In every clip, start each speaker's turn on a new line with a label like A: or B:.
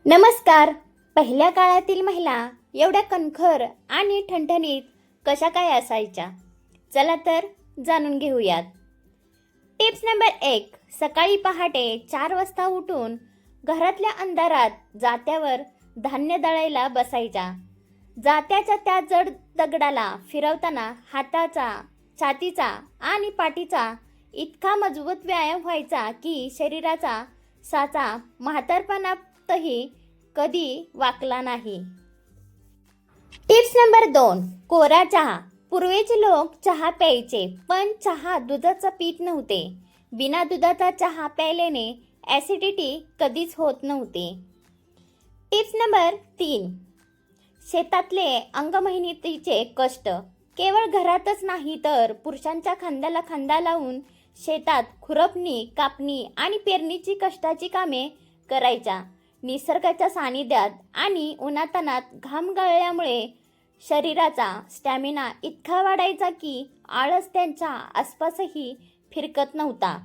A: नमस्कार. पहिल्या काळातील महिला एवढ्या कणखर आणि ठणठणीत कशा काय असायच्या? चला तर जाणून घेऊयात. Tips number 1. सकाळी पहाटे 4 वाजता उठून घरातल्या अंधारात जात्यावर धान्य दळायला बसायच्या. जात्याच्या त्या जड दगडाला फिरवताना हाताचा, छातीचा आणि पाठीचा इतका मजबूत व्यायाम व्हायचा की शरीराचा साचा म्हातारपणातही कधी वाकला नाही. Tips number 2. कोरा चहा. पूर्वीचे लोक चहा प्यायचे, पण चहा दुधाचं पीत नव्हते. बिना दुधाचा चहा प्यायल्याने ॲसिडिटी कधीच होत नव्हती. Tips number 3. शेतातले अंगमेहनतीचे कष्ट. केवळ घरातच नाही तर पुरुषांच्या खांद्याला खांदा लावून शेतात खुरपणी, कापणी आणि पेरणीची कष्टाची कामे करायच्या. निसर्गाच्या सानिध्यात आणि उन्हातानात घाम गळल्यामुळे शरीराचा स्टॅमिना इतका वाढायचा की आळस त्यांच्या आसपासही फिरकत नव्हता.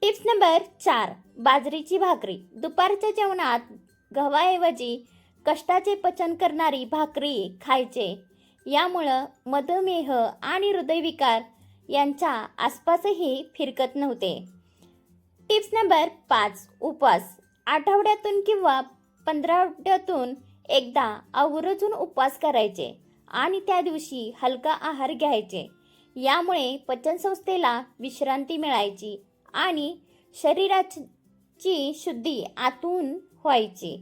A: Tips number 4. बाजरीची भाकरी. दुपारच्या जेवणात गव्हाऐवजी कष्टाचे पचन करणारी भाकरी खायचे. यामुळं मधुमेह आणि हृदयविकार यांच्या आसपासही फिरकत नव्हते. Tips number 5. उपवास. आठवड्यातून किंवा 15 एकदा आवर्जून उपवास करायचे आणि त्या दिवशी हलका आहार घ्यायचे. यामुळे पचनसंस्थेला विश्रांती मिळायची आणि शरीराची शुद्धी आतून व्हायची.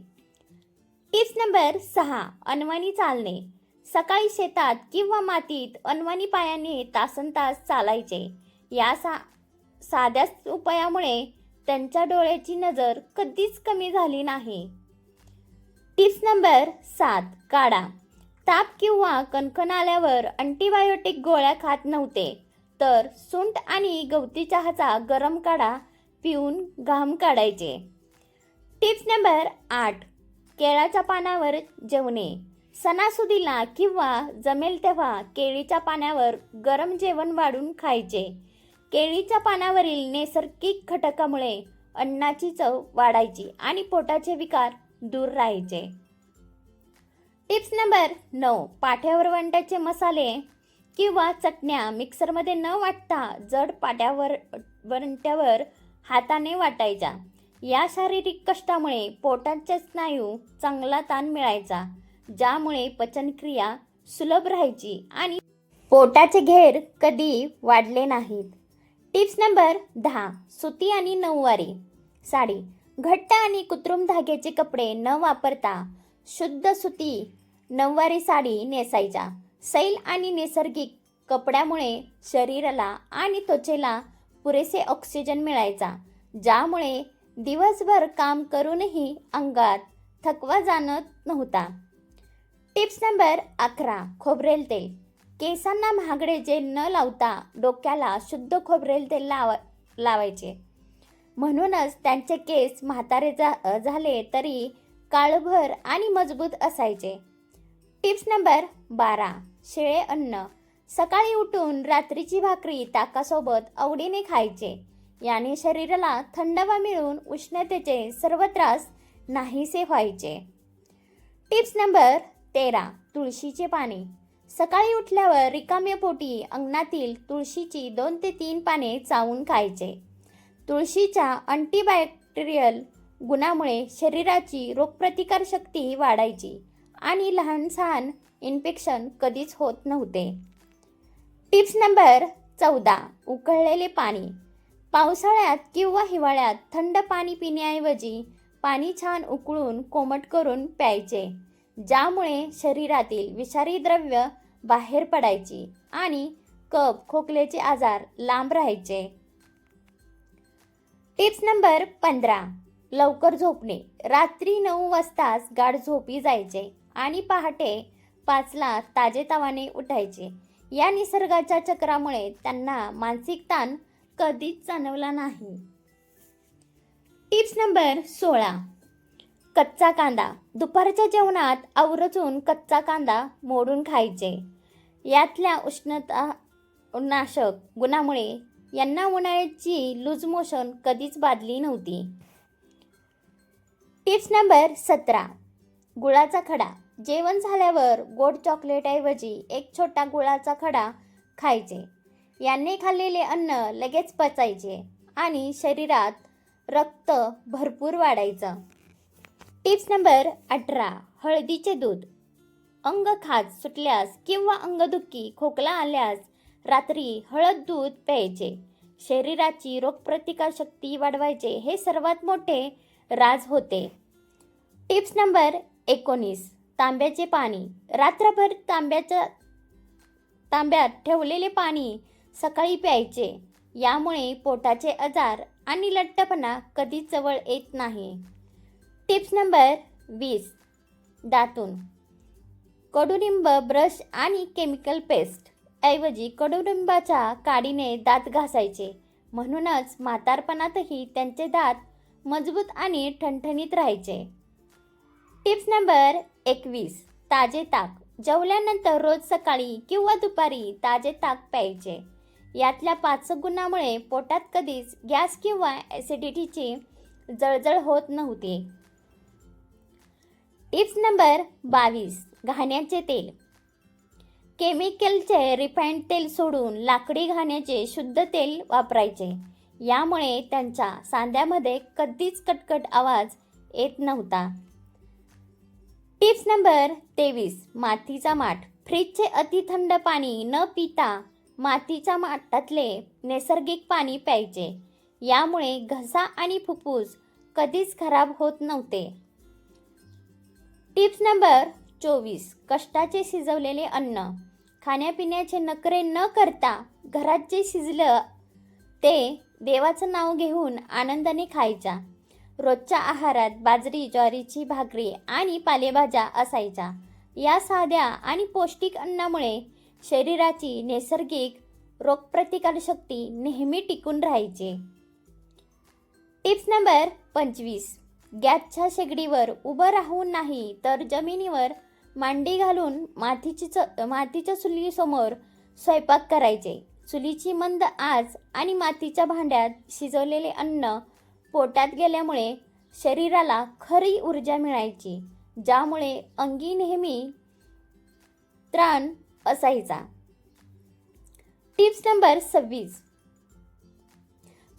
A: Tips number 6. अनवाणी चालणे. सकाळी शेतात किंवा मातीत अनवाणी पायाने तासनतास चालायचे. या साध्या उपायामुळे त्यांच्या डोळ्याची नजर कधीच कमी झाली नाही. Tips number 7. काढा. ताप किंवा कणकण आल्यावर अँटीबायोटिक गोळ्या खात नव्हते, तर सुंठ आणि गवती चहाचा गरम काढा पिऊन घाम काढायचे. Tips number 8. केळाच्या पानावर जेवणे. सणासुदीला किंवा जमेल तेव्हा केळीच्या पानावर गरम जेवण वाढून खायचे. केळीच्या पानावरील नैसर्गिक घटकामुळे अन्नाची चव वाढायची आणि पोटाचे विकार दूर राहायचे. Tips number 9. पाट्यावर वंट्याचे मसाले किंवा चटण्या मिक्सरमध्ये न वाटता जड वंट्यावर हाताने वाटायच्या. या शारीरिक कष्टामुळे पोटाचे स्नायू चांगला ताण मिळायचा, ज्यामुळे पचनक्रिया सुलभ राहायची आणि पोटाचे घेर कधी वाढले नाहीत. Tips number 10. सुती आणि नऊवारी साडी. घट्ट आणि कृत्रिम धाग्याचे कपडे न वापरता शुद्ध सुती नऊवारी साडी नेसायच्या. सैल आणि नैसर्गिक कपड्यामुळे शरीराला आणि त्वचेला पुरेसे ऑक्सिजन मिळायचा, ज्यामुळे दिवसभर काम करूनही अंगात थकवा जाणवत नव्हता. Tips number 11. खोबरेल तेल. केसांना महागडे जेल न लावता डोक्याला शुद्ध खोबरेल तेल लावायचे. म्हणूनच त्यांचे केस म्हातारे झाले तरी काळभर आणि मजबूत असायचे. Tips number 12. शिळे अन्न. सकाळी उठून रात्रीची भाकरी ताकासोबत आवडीने खायचे. याने शरीराला थंडावा मिळून उष्णतेचे सर्व त्रास नाहीसे व्हायचे. Tips number 13. तुळशीचे पाने. सकाळी उठल्यावर रिकाम्या पोटी अंगणातील तुळशीची 2 ते 3 पाने चावून खायचे. तुळशीच्या अँटीबॅक्टेरियल गुणामुळे शरीराची रोगप्रतिकार शक्ती वाढायची आणि लहान सहान इन्फेक्शन कधीच होत नव्हते. Tips number 14. उकळलेले पाणी. पावसाळ्यात किंवा हिवाळ्यात थंड पाणी पिण्याऐवजी पाणी छान उकळून कोमट करून प्यायचे, ज्यामुळे शरीरातील विषारी द्रव्य बाहेर पडायची आणि कफ खोकल्याचे आजार लांब राहायचे. Tips number 15. लवकर झोपणे. रात्री 9 वाजताच गाढ झोपी जायचे आणि पहाटे 5ला ताजेतवाने उठायचे. या निसर्गाच्या चक्रामुळे त्यांना मानसिक ताण कधीच जाणवला नाही. Tips number 16. कच्चा कांदा. दुपारच्या जेवणात आवर्जून कच्चा कांदा मोडून खायचे. यातल्या उष्णतानाशक गुणामुळे यांना उन्हाळ्याची लूज मोशन कधीच बाधली नव्हती. Tips number 17. गुळाचा खडा. जेवण झाल्यावर गोड चॉकलेटऐवजी एक छोटा गुळाचा खडा खायचे. याने खाल्लेले अन्न लगेच पचायचे आणि शरीरात रक्त भरपूर वाढायचं. Tips number 18. हळदीचे दूध. अंग खाज सुटल्यास किंवा अंगदुखी खोकला आल्यास रात्री हळद दूध प्यायचे. शरीराची रोगप्रतिकारशक्ती वाढवायचे हे सर्वात मोठे राज होते. Tips number 19. तांब्याचे पाणी. रात्रभर तांब्यात ठेवलेले पाणी सकाळी प्यायचे. यामुळे पोटाचे आजार आणि लठ्ठपणा कधीच जवळ येत नाही. Tips number 20. दातून. कडुलिंब ब्रश आणि केमिकल पेस्ट ऐवजी कडुलिंबाच्या काडीने दात घासायचे. म्हणूनच म्हातारपणातही त्यांचे दात मजबूत आणि ठणठणीत राहायचे. Tips number 21. ताजे ताक. जेवल्यानंतर रोज सकाळी किंवा दुपारी ताजे ताक प्यायचे. यातल्या 5 गुणामुळे पोटात कधीच गॅस किंवा ॲसिडिटीची जळजळ होत नव्हती. Tips number 22. घाण्याचे तेल. केमिकलचे रिफाईंड तेल सोडून लाकडी घाण्याचे शुद्ध तेल वापरायचे. यामुळे त्यांच्या सांध्यामध्ये कधीच कटकट आवाज येत नव्हता. Tips number 23. मातीचा माठ. फ्रीजचे अतिथंड पाणी न पिता मातीच्या माठातले नैसर्गिक पाणी प्यायचे. यामुळे घसा आणि फुफ्फुस कधीच खराब होत नव्हते. Tips number 24. कष्टाचे शिजवलेले अन्न. खाण्यापिण्याचे नखरे न करता घरात जे शिजलं ते देवाचं नाव घेऊन आनंदाने खायचा. रोजच्या आहारात बाजरी, ज्वारीची भाकरी आणि पालेभाज्या असायच्या. या साध्या आणि पौष्टिक अन्नामुळे शरीराची नैसर्गिक रोगप्रतिकारशक्ती नेहमी टिकून राहायची. Tips number 25. गॅसच्या शेगडीवर उभं राहून नाही तर जमिनीवर मांडी घालून मातीच्या चुलीसमोर स्वयंपाक करायचे. चुलीची मंद आच आणि मातीच्या भांड्यात शिजवलेले अन्न पोटात गेल्यामुळे शरीराला खरी ऊर्जा मिळायची, ज्यामुळे अंगी नेहमी त्राण असायचा. Tips number 26.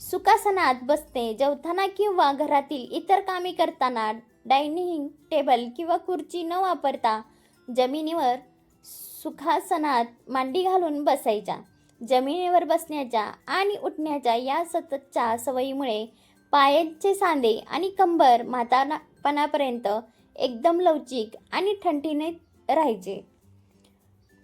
A: सुखासनात बसणे. जेवताना किंवा घरातील इतर कामे करताना डायनिंग टेबल किंवा खुर्ची न वापरता जमिनीवर सुखासनात मांडी घालून बसायच्या. जमिनीवर बसण्याच्या आणि उठण्याच्या या सततच्या सवयीमुळे पायांचे सांधे आणि कंबर म्हातारपणापर्यंत एकदम लवचिक आणि ठणठणीत राहायचे.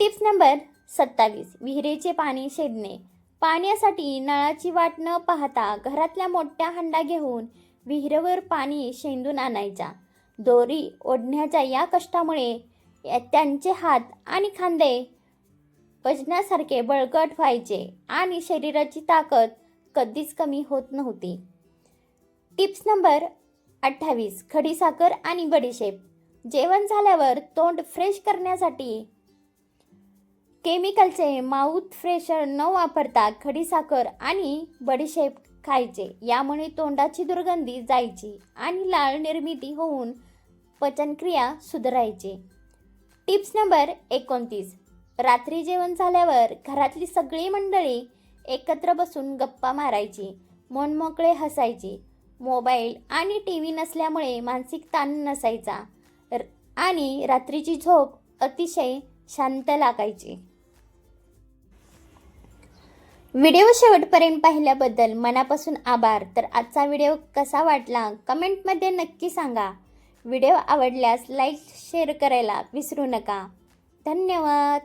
A: Tips number 27. विहिरीचे पाणी शेदणे. पाण्यासाठी नळाची वाट न पाहता घरातल्या मोठ्या हंडा घेऊन विहिरीवर पाणी शेंदून आणायचा. दोरी ओढण्याच्या या कष्टामुळे त्यांचे हात आणि खांदे वजनासारखे बळकट व्हायचे आणि शरीराची ताकद कधीच कमी होत नव्हती. Tips number 28. खडीसाखर आणि बडीशेप. जेवण झाल्यावर तोंड फ्रेश करण्यासाठी केमिकलचे माउथ फ्रेशर न वापरता खडीसाखर आणि बडीशेप खायचे. यामुळे तोंडाची दुर्गंधी जायची आणि लाळ निर्मिती होऊन पचनक्रिया सुधारायची. Tips number 29. रात्री जेवण झाल्यावर घरातली सगळी मंडळी एकत्र बसून गप्पा मारायची, मनमोकळे हसायची. मोबाईल आणि टीव्ही नसल्यामुळे मानसिक ताण नसायचा आणि रात्रीची झोप अतिशय शांत लागायची. व्हिडिओ शेवटपर्यंत पाहिल्याबद्दल मनापासून आभार. तर आजचा व्हिडिओ कसा वाटला कमेंटमध्ये नक्की सांगा. व्हिडिओ आवडल्यास लाईक शेअर करायला विसरू नका. धन्यवाद.